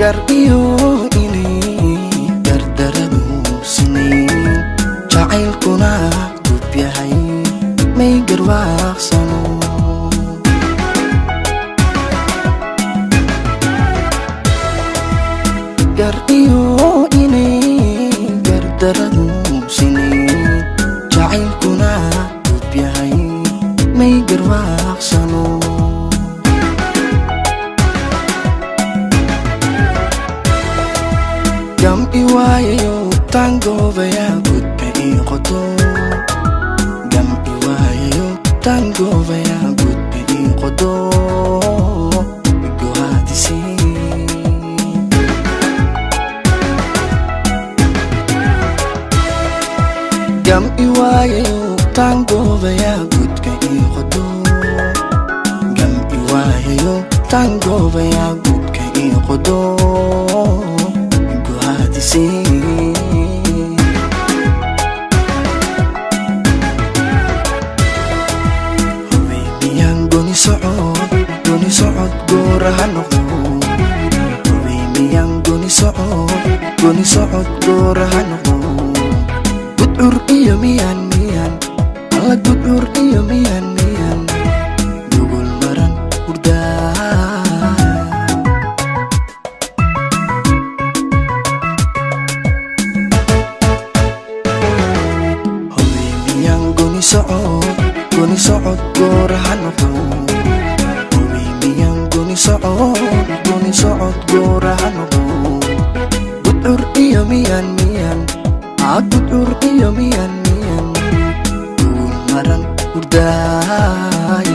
gar iyo inay dardaradu sinayn jacaylkuna gub yahay may garwaaqsano gar iyo inay dardaradu sinayn jacaylkuna gub yahay may garwaaqsano gam iwaayayo tangoobaya gudka ii qoto gam iwaayayo tangoobaya gudka ii qoto igohaadisi gam iwaayayo tangoobaya gudka ii qoto gam iwaayayo tangoobaya gudka ii qoto haweeniyaan goni socod gooraha noqdo haweeniyaan goni socod gooraha noqdo gudcur iyo miyaan alla gudcur iyo miyaan gogol maran hurdaa goni socod gooraha noqdo haweeniyaan goni socod gooraha noqdo gudcur iyo miyaan gudcur iyo miyaan gogol maran hurdaay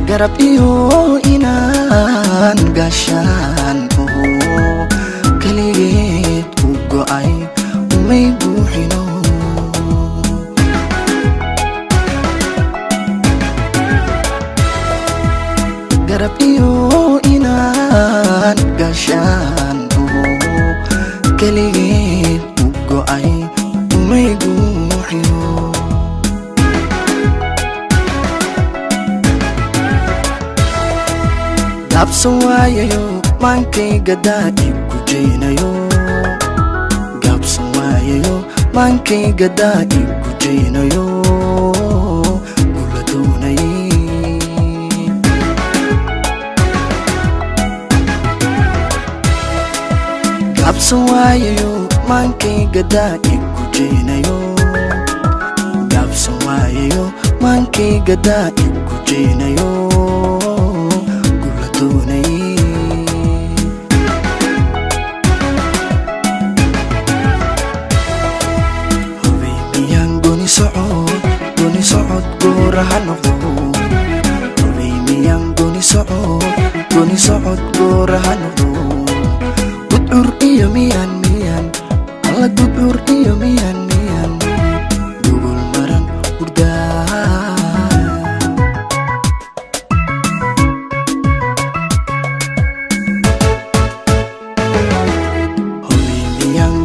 garab iyo inaan gaashaan kaligeed ku go'ay umay buuxino garab iyo inaan gaashaan kaligeed ku go'ay umay buuxino gabsan waayayo maankayga daa'ib ku jeynayo gabsan waayayo maankayga daa'ib ku jeynayo gula doonayay gabsan waayayo maankayga daa'ib ku jeynayo gabsan waayayo maankayga daa'ib ku jeynayo haweeniyaan goni socod gooraha noqdo haweeniyaan goni socod gooraha noqdo gudcur iyo miyaan alla gudcur iyo miyaan gogol maran hurdaa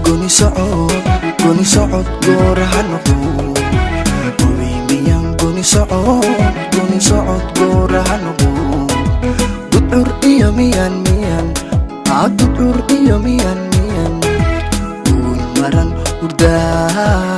goni socod gooraha noqdo haweeniyaan goni socod gooraha noqdo gudcur iyo miyaan gudcur iyo miyaan gogol maran hurdaa